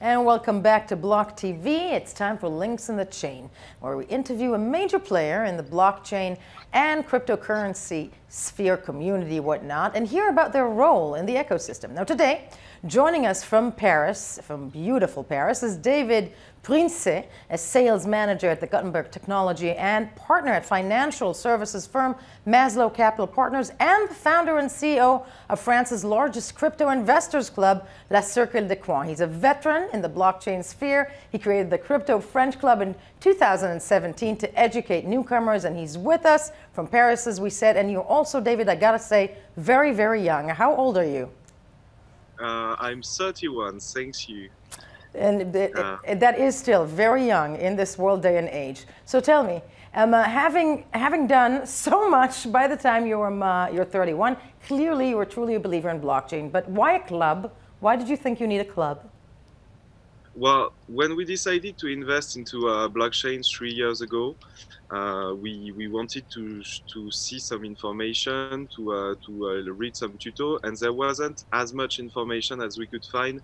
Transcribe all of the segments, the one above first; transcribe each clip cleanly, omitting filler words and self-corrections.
And welcome back to Block TV. It's time for Links in the Chain, where we interview a major player in the blockchain and cryptocurrency sphere community, whatnot, and hear about their role in the ecosystem. Now today, joining us from Paris, from beautiful Paris, is David Brypto, a sales manager at the Gutenberg Technology and partner at financial services firm Maslow Capital Partners, and the founder and CEO of France's largest crypto investors club, La Circle des Coins. He's a veteran in the blockchain sphere. He created the Crypto French Club in 2017 to educate newcomers, and he's with us from Paris, as we said. And you're also, David, I gotta say, very, very young. How old are you? I'm 31, thank you. And that is still very young in this world day and age. So tell me, having done so much by the time you're 31, clearly you are truly a believer in blockchain. But why a club? Why did you think you need a club? Well, when we decided to invest into blockchain 3 years ago, we wanted to see some information, to read some tuto, and there wasn't as much information as we could find,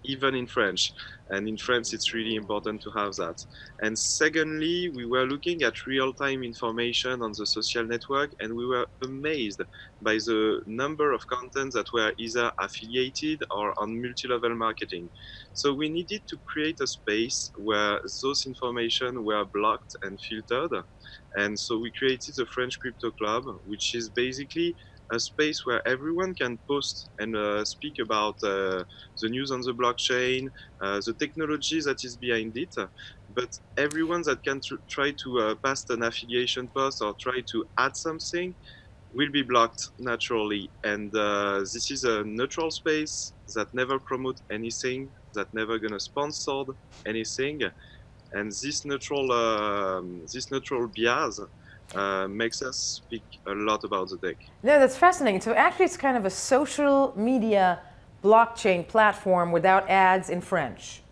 even in French. And in France, it's really important to have that. And secondly, we were looking at real-time information on the social network, and we were amazed by the number of contents that were either affiliated or on multi-level marketing. So we needed to create a space where those information were blocked and filtered. And so we created the French Crypto Club, which is basically a space where everyone can post and speak about the news on the blockchain, the technology that is behind it, but everyone that can try to pass an affiliation post or try to add something will be blocked naturally. And this is a neutral space that never promote anything, that never gonna sponsor anything, and this neutral bias makes us speak a lot about the tech. No, that's fascinating. So actually it's kind of a social media blockchain platform without ads in French.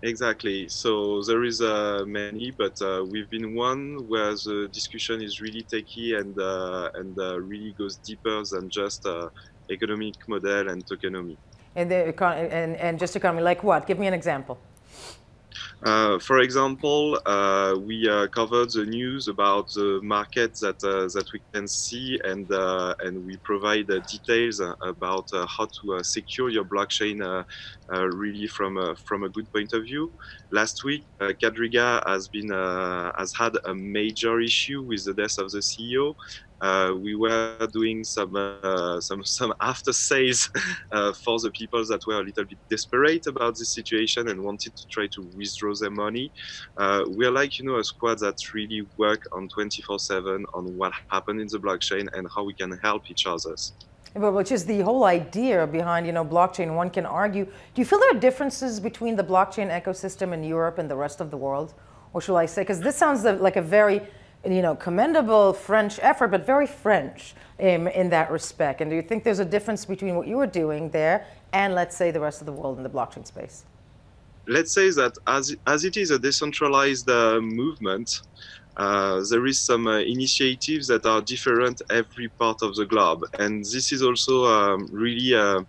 Exactly. So there is many, but we've been one where the discussion is really techy and really goes deeper than just economic model and tokenomics. And just economy, like what? Give me an example. For example, we covered the news about the market that we can see, and we provide details about how to secure your blockchain really from a good point of view. Last week, Quadriga has had a major issue with the death of the CEO. We were doing some after sales for the people that were a little bit desperate about this situation and wanted to try to withdraw their money. We're like, you know, a squad that really work on 24/7 on what happened in the blockchain and how we can help each other. But which is the whole idea behind, you know, blockchain. One can argue. Do you feel there are differences between the blockchain ecosystem in Europe and the rest of the world, or shall I say? Because this sounds like a very, you know, commendable French effort, but very French in that respect. And do you think there's a difference between what you were doing there and, let's say, the rest of the world in the blockchain space? Let's say that as it is a decentralized movement, there is some initiatives that are different every part of the globe. And this is also really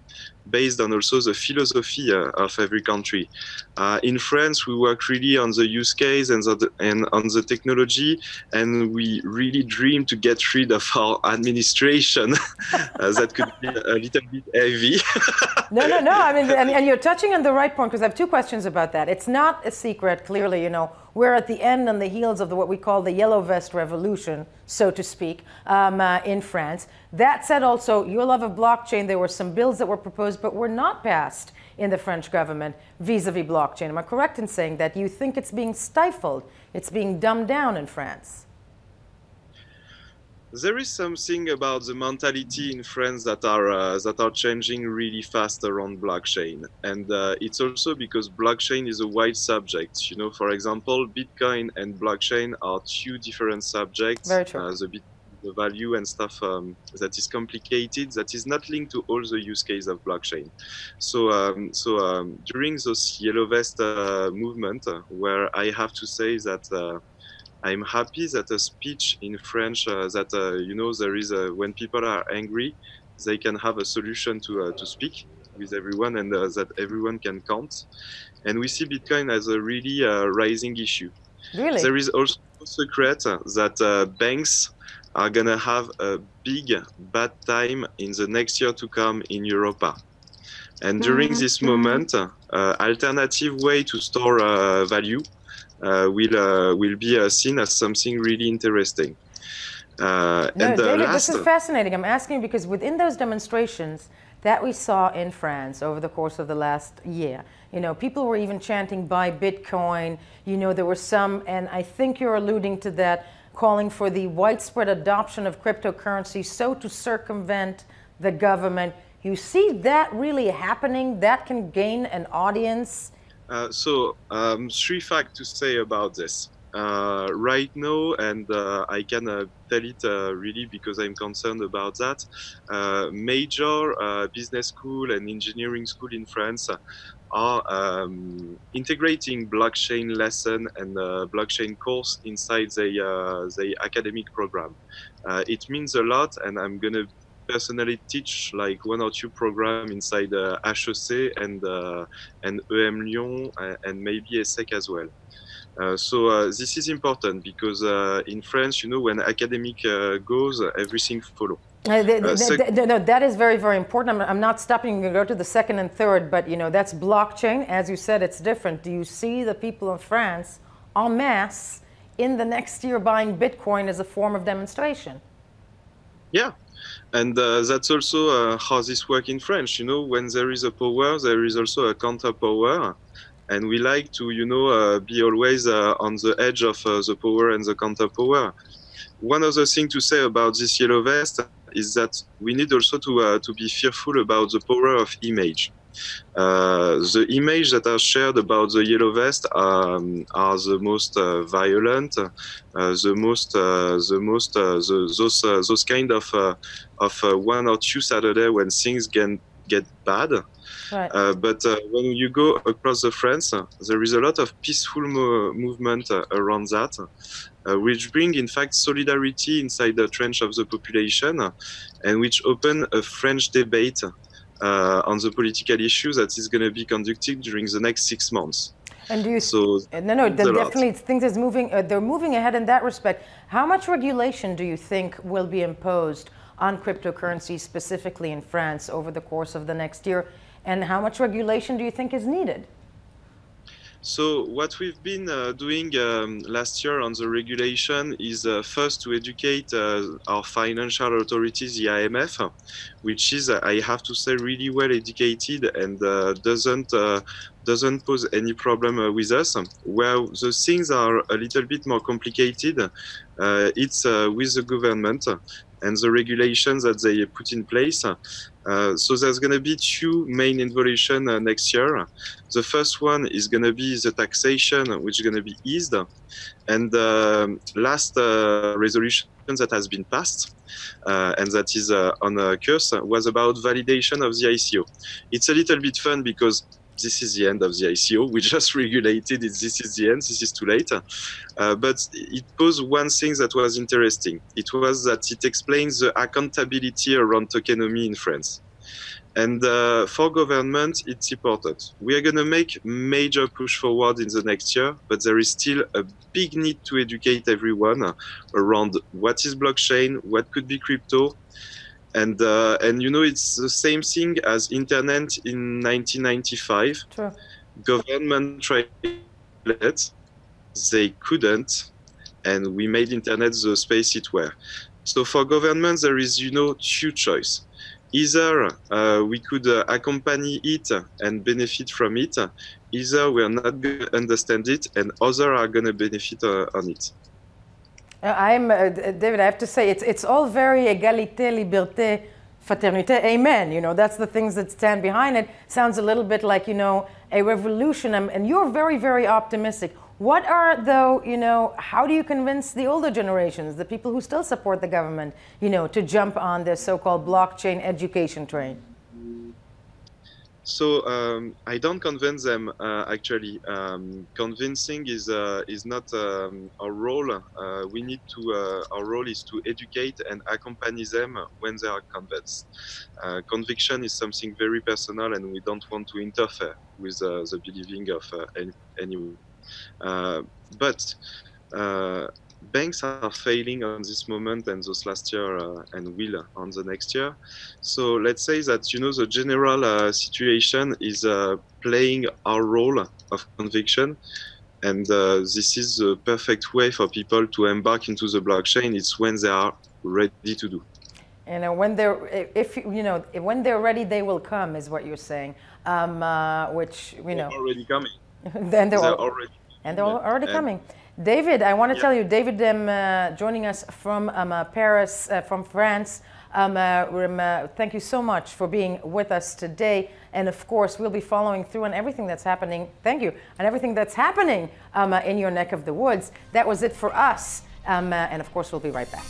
based on also the philosophy of every country. In France, we work really on the use case and on the technology, and we really dream to get rid of our administration. That could be a little bit heavy. No. I mean, and you're touching on the right point, because I have two questions about that. It's not a secret, clearly, you know, we're at the end on the heels of what we call the yellow vest revolution, so to speak, in France. That said, also, your love of blockchain, there were some bills that were proposed but were not passed in the French government vis-a-vis blockchain. Am I correct in saying that you think it's being stifled, it's being dumbed down in France? There is something about the mentality in France that are changing really fast around blockchain, and it's also because blockchain is a wide subject. You know, for example, Bitcoin and blockchain are two different subjects. Very true. The value and stuff that is complicated, that is not linked to all the use case of blockchain. So, during this yellow vest movement, where I have to say that. I'm happy that a speech in French you know, there is when people are angry, they can have a solution to speak. with everyone, and that everyone can count. And we see Bitcoin as a really rising issue. Really? There is also no secret that banks are going to have a big bad time in the next year to come in Europe. And during this moment, alternative way to store value will be seen as something really interesting. No, David, this is fascinating. I'm asking because within those demonstrations that we saw in France over the course of the last year, you know, people were even chanting "Buy Bitcoin." You know, there were some, and I think you're alluding to that, calling for the widespread adoption of cryptocurrency, so to circumvent the government. You see that really happening? That can gain an audience? Three facts to say about this. Right now, and I can tell it really because I'm concerned about that, major business school and engineering school in France are integrating blockchain lesson and blockchain course inside the academic program. It means a lot, and I'm going to personally teach like 1 or 2 programs inside HEC and EM Lyon and maybe ESSEC as well. This is important because in France, you know, when academic goes, everything follows. No, that is very, very important. I'm not stopping you to go to the second and third, but you know, that's blockchain. As you said, it's different. Do you see the people of France en masse in the next year buying Bitcoin as a form of demonstration? Yeah. And that's also how this works in French. You know, when there is a power, there is also a counter power. And we like to, you know, be always on the edge of the power and the counter power. One other thing to say about this yellow vest is that we need also to be fearful about the power of image. The image that are shared about the yellow vest are the most violent, those kind of 1 or 2 Saturday when things get bad. Right. But when you go across the France, there is a lot of peaceful movement around that, which bring in fact solidarity inside the trench of the population, and which open a French debate on the political issues that is going to be conducted during the next 6 months. And do you? No, definitely things is moving. They're moving ahead in that respect. How much regulation do you think will be imposed on cryptocurrency specifically in France over the course of the next year? And how much regulation do you think is needed? So what we've been doing last year on the regulation is first to educate our financial authorities, the IMF, which is, I have to say, really well educated and doesn't pose any problem with us. Where the things are a little bit more complicated, it's with the government and the regulations that they put in place. So there's going to be 2 main innovations next year. The first one is going to be the taxation, which is going to be eased. And the last resolution that has been passed, and that is on a course, was about validation of the ICO. It's a little bit fun because this is the end of the ICO. We just regulated it. This is the end. This is too late. But it posed one thing that was interesting. It was that it explains the accountability around tokenomics in France. And for government, it's important. We are going to make major push forward in the next year, but there is still a big need to educate everyone around what is blockchain, what could be crypto. And you know, it's the same thing as internet in 1995. True. Government tried it, they couldn't, and we made internet the space it were. So for government, there is, you know, 2 choices. Either we could accompany it and benefit from it, either we are not going to understand it, and others are going to benefit on it. David, I have to say, it's all very égalité, liberté, fraternité, amen. You know, that's the things that stand behind it. Sounds a little bit like, you know, a revolution. And you're very, very optimistic. What are, though, you know, how do you convince the older generations, the people who still support the government, you know, to jump on this so-called blockchain education train? So I don't convince them actually. Convincing is not our role. We need to. Our role is to educate and accompany them when they are convinced. Conviction is something very personal, and we don't want to interfere with the believing of anyone. But banks are failing on this moment and those last year and will on the next year. So let's say that the general situation is playing our role of conviction, and this is the perfect way for people to embark into the blockchain. It's when they are ready to do. When when they're ready, they will come, is what you're saying. Which they're already coming. Then they're already coming. David, I want to tell you, David, joining us from Paris, from France. Thank you so much for being with us today. And of course, we'll be following through on everything that's happening. Thank you. And everything that's happening in your neck of the woods. That was it for us. And of course, we'll be right back.